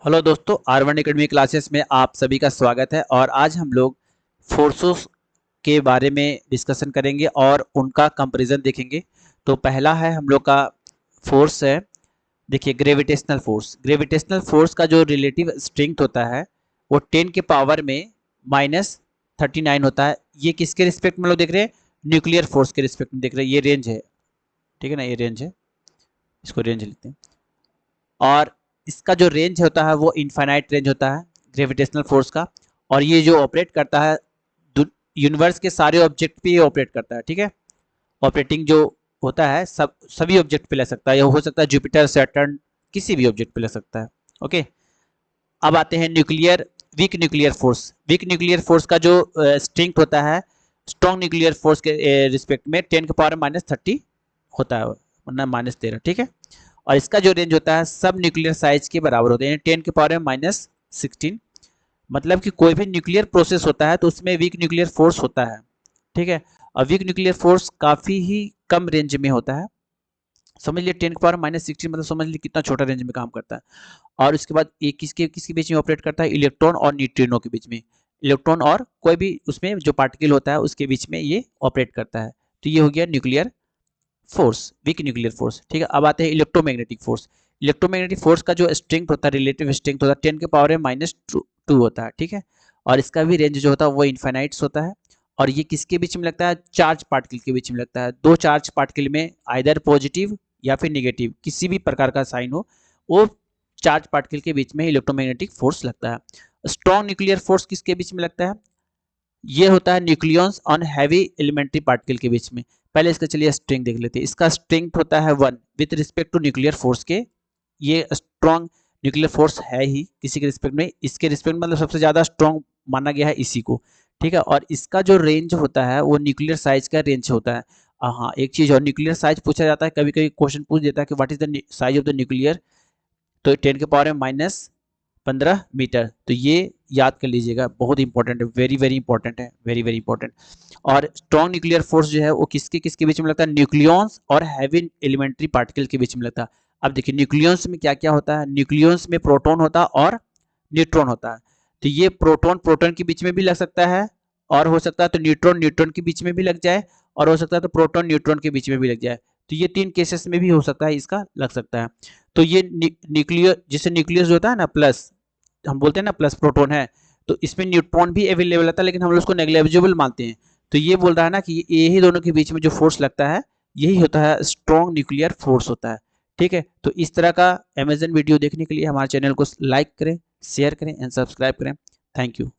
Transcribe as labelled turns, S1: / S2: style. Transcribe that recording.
S1: Hello दोस्तों, R1 academy classes में आप सभी का स्वागत है। और आज हम लोग फोर्सेस के बारे में डिस्कशन करेंगे और उनका कंपैरिजन देखेंगे। तो पहला है हम लोग का फोर्स है, देखिए ग्रेविटेशनल फोर्स। ग्रेविटेशनल फोर्स का जो रिलेटिव स्ट्रेंथ होता है वो 10 के पावर में -39 होता है। ये किसके रिस्पेक्ट में लोग देख रहे हैं? न्यूक्लियर फोर्स के रिस्पेक्ट में देख रहे हैं। ये रेंज है, ठीक है ना, ये रेंज है, इसको रेंज लेते हैं। और इसका जो रेंज होता है वो इनफाइनाइट रेंज होता है ग्रेविटेशनल फोर्स का। और ये जो ऑपरेट करता है यूनिवर्स के सारे ऑब्जेक्ट पे ये ऑपरेट करता है, ठीक है। ऑपरेटिंग जो होता है सभी ऑब्जेक्ट पे ले सकता है, ये हो सकता है जुपिटर, सैटर्न, किसी भी ऑब्जेक्ट पे ले सकता है। ओके, अब आते हैं weak nuclear force. Weak nuclear force का जो स्ट्रेंथ होता है स्ट्रॉन्ग न्यूक्लियर फोर्स के रिस्पेक्ट में 10 के पावर -30 होता है, वरना -13, ठीक है। और इसका जो रेंज होता है सब न्यूक्लियर साइज के बराबर होते हैं, 10 के पावर में -16। मतलब कि कोई भी न्यूक्लियर प्रोसेस होता है तो उसमें वीक न्यूक्लियर फोर्स होता है, ठीक है। और वीक न्यूक्लियर फोर्स काफ़ी ही कम रेंज में होता है। समझ लिए 10 के पावर -16 मतलब समझ लिए कितना छोटा रेंज में काम करता है। और उसके बाद ये किसके किसके बीच में ऑपरेट करता है? इलेक्ट्रॉन और न्यूट्रिनो के बीच में। इलेक्ट्रॉन और कोई भी उसमें जो पार्टिकल होता है उसके बीच में ये ऑपरेट करता है। तो ये हो गया nuclear force, weak nuclear force, ठीक है। अब आते हैं इलेक्ट्रोमैग्नेटिक फोर्स। इलेक्ट्रोमैग्नेटिक फोर्स का जो स्ट्रेंथ होता है, रिलेटिव स्ट्रेंथ होता है 10 के पावर में -2 होता है, ठीक है। और इसका भी रेंज जो होता है वो इनफाइनाइट्स होता है। और ये किसके बीच में लगता है? चार्ज पार्टिकल के बीच में लगता है। दो चार्ज पार्टिकल में आइदर पॉजिटिव या फिर निगेटिव किसी भी प्रकार का साइन हो, वो चार्ज पार्टिकल के बीच में इलेक्ट्रोमैग्नेटिक फोर्स लगता है। स्ट्रॉन्ग न्यूक्लियर फोर्स किसके बीच में लगता है? ये होता है nucleons on heavy elementary particle के बीच में। पहले इसका चलिए स्ट्रेंथ देख लेते हैं। इसका स्ट्रेंथ होता है 1 with respect to nuclear force के। ये स्ट्रॉन्ग न्यूक्लियर फोर्स है ही किसी के रिस्पेक्ट में, इसके रिस्पेक्ट में मतलब सबसे ज्यादा स्ट्रॉन्ग माना गया है इसी को, ठीक है। और इसका जो रेंज होता है वो न्यूक्लियर साइज का रेंज होता है। हाँ, एक चीज और, न्यूक्लियर साइज पूछा जाता है, कभी कभी क्वेश्चन पूछ देता है कि what is the size of the nuclear, तो 10 के पावर में -15 मीटर। तो ये याद कर लीजिएगा, बहुत इंपॉर्टेंट है, वेरी वेरी इंपॉर्टेंट है, वेरी वेरी इंपॉर्टेंट। और स्ट्रॉन्ग न्यूक्लियर फोर्स जो है वो किसके किसके बीच में लगता है? न्यूक्लियॉन्स और हैवी एलिमेंट्री पार्टिकल के बीच में लगता है। अब देखिए न्यूक्लियॉन्स में क्या क्या होता है। न्यूक्लियॉन्स में प्रोटॉन होता है और न्यूट्रॉन होता है। तो ये प्रोटॉन प्रोटॉन के बीच में भी लग सकता है, और हो सकता है तो न्यूट्रॉन न्यूट्रॉन के बीच में भी लग जाए, और हो सकता है तो प्रोटॉन न्यूट्रॉन के बीच में भी लग जाए। तो ये 3 केसेस में भी हो सकता है इसका लग सकता है। तो ये न्यूक्लियर, जिसे न्यूक्लियस जो होता है ना, प्लस हम बोलते हैं ना, प्लस प्रोटॉन है, तो इसमें न्यूट्रॉन भी अवेलेबल होता है, लेकिन हम लोग उसको नेग्लिजिबल मानते हैं। तो ये बोल रहा है ना कि यही दोनों के बीच में जो फोर्स लगता है यही होता है स्ट्रॉन्ग न्यूक्लियर फोर्स होता है, ठीक है। तो इस तरह का अमेजन वीडियो देखने के लिए हमारे चैनल को लाइक करें, शेयर करें एंड सब्सक्राइब करें। Thank you.